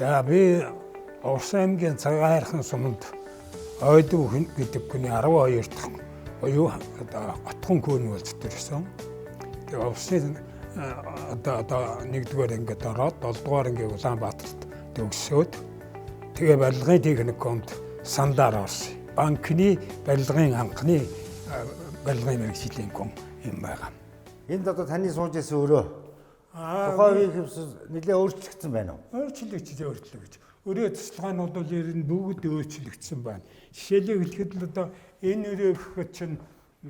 За би Орос аймгийн Цагаан суманд Ойдов гэдэг хүний 12 дахь буюу Готхон күүн болж төрсөн. Тэгээ Оросын одоо 1-р ангид ороод 7-р ангийн Улаанбаатарт төгсөөд тэгээ барилгын техникумд сандаар орсон. Банкны барилгын анхны барилгын мэргэжлийн хүн юм байгаа. Энд одоо таны сууж байсан өрөө тухайн үеийн хэмжээс нэлээд өөрчлөгдсөн байна уу? Өөрчлөгдөж. Өрөө туслагаанууд бол ер нь бүгд өөрчлөгдсөн байна. Жишээлбэл хэлэхэд л одоо энэ өрөө гэхэд чинь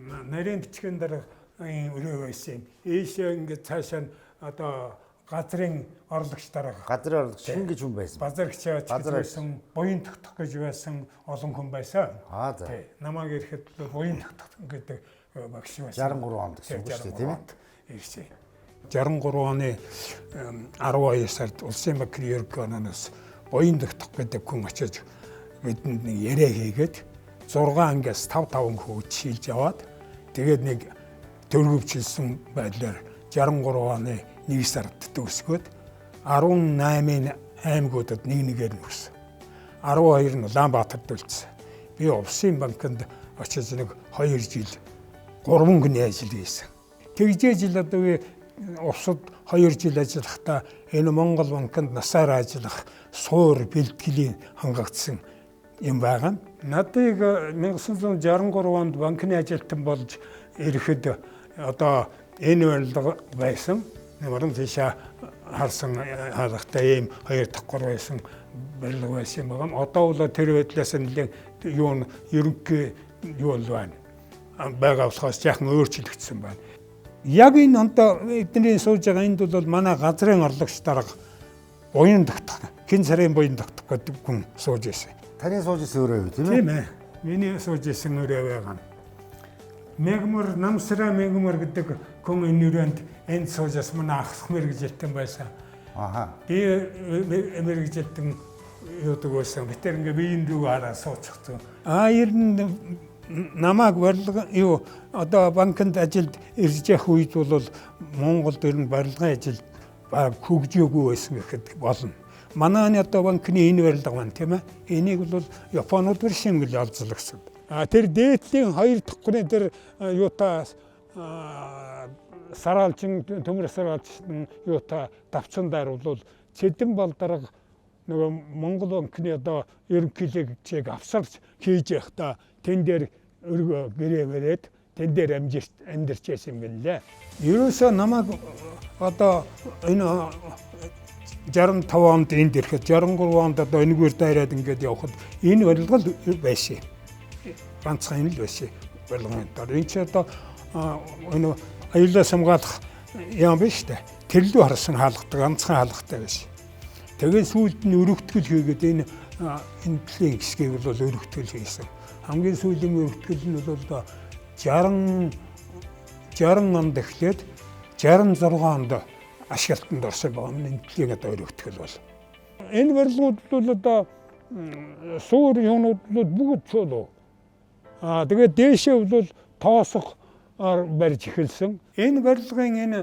нарийн бичгийн дарга өрөө байсан юм. Ийшээ ингээд цаашаа одоо газрын орлогч дарга. Газрын орлогч хин гэж хүн байсан. Базаргч байсан, буян тогтох гэж байсан олон хүн байсан. За. Намайг ирэхэд буян тогтох гэдэг багш байсан. 63 онд гэсэн үг шүү дээ, тийм ээ? Ирсэн. 63 оны 12 сард улсын банкны ерөнхийлөгчөөс буян тогтох гэдэг хүн очиж бидэнд нэг яриа хийгээд 6 ангиас 5 хүүхэд шилж аваад тэгээд нэг төрөвчлсөн байдлаар 63 оны 1 сард төгсгөөд 18 аймагуудад нэгээр нүүрсэн. 12 нь Улаанбаатарт үлдсэн. Би Улсын банкнд очиж нэг 2 жил 3 хүний ажил хийсэн. Тэгжээж л одоо Улсад 2 жил ажиллахдаа энэ Монгол банкнд насаараа ажиллах суур бэлтгэлийн хангагдсан юм байгаа. Надыг 1963 онд банкны ажилтан болж ирэхэд одоо энэ барилга байсан. Намайг тийшээ харсан хаалгатай ийм 2 дахь 3 байсан барилга байсан юм байна. Одоо бол тэр байдлаас нэлээд ерөнхий юу бол байна. Бага болохоос яхан өөрчлөгдсөн байна. Яг энэ онто эдний сууж байгаа энд бол манай газрын орлогч дарга буян тогтох, хэн сарын буян тогтох гэдэг хүн сууж байсан. Таны сууж байсан өрөө юу тийм ээ? Тийм ээ. Миний сууж байсан өрөө байгаа. Мегмөр намсраа мегмөр гэдэг хүн энэ өрөөнд энд суужс манай ах мэргэжилтэн байсан. Би мэргэжилтэн юудаг байсан. Битэр ингээ биеийн рүү хараа суучихсан. Ер нь намайг барилга юу одоо банкнд ажилд ирж явах үед бол Монголд ер нь барилгын ажил хөгжөөгүй байсан гэхэд болно. Манай одоо банкны энэ барилга байна тийм ээ. Энийг бол Японууд шимгэл олзлогсон. Тэр дээдлийн 2 дахь хүний тэр юута саралчин төмөр саралчин юута давцсан даар бол Цэдэн Балдарга нөгөө Монгол банкны одоо ерөнхийлөгчийг авсарч хийж байхдаа тэн дээр өргөө гэрээ бариад тэн дээр амьдарч байсан юм гэлээ. Ерөөсөө намайг одоо энэ 65 онд энд ирэхэд 63 онд одоо энэгээр дайраад ингээд явхад энэ барилга байсан. Ганцхан л байсан барилгын дор. Энэ ч одоо энэ аюулаас хамгаалах юм биш үү? Тэрлүү харсан хаалгатай ганцхан хаалгатай байсан. Тэгээд сүүлд нь өргөтгөл хийгээд энэ плен хэсгийг бол өргөтгөл хийсэн. Хамгийн сүүлийн өргөтгөл нь бол 60 онд эхлээд 66 онд ашиглалтанд орсон байгаа юм. Энэ плен одоо өргөтгөл бол. Энэ барилгууд бол одоо суур юмнууд бүгд цуул. Тэгээд дээшээ бол тоосох барьж эхэлсэн. Энэ барилгын энэ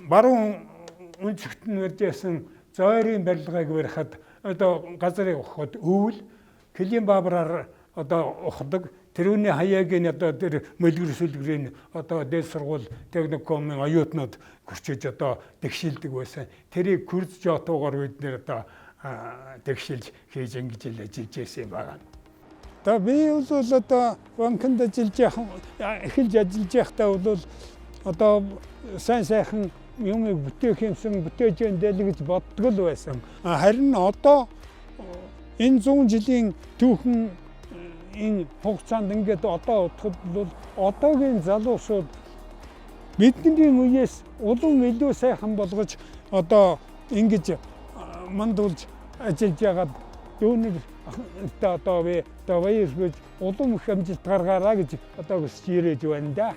баруун үнцэгт нь барьж байсан зойрын барилгааг барихад одоо газрыг ухахад өвөл Кэлийн Баабараар одоо ухдаг. Тэрүүний хаяаг нь одоо тэр мөлгөр сүлгэрийн одоо дээд сургууль техникумын оюутнууд гүрчиж одоо тэгшилдэг байсан. Тэрийг Күрд жотоогоор бид нэр одоо тэгшилж хийж ингэж ажиллаж байсан юм байна. Одоо би бол одоо банкнд эхэлж ажиллаж байхдаа бол одоо сайхан юмыг бүтээх юмсан бүтээж яндэл гэж боддог л байсан. Харин одоо энэ 100 жилийн түүхэн энэ хугацаанд ингээд одоо бодоход бол одоогийн залуусууд бидний үеэс улам илүү сайхан болгож одоо ингэж мандуулж ажиллаж ягаад дүүнийг одоо баяр гэж улам их амжилт гаргаараа гэж одоо хүсэж ирээд байна да.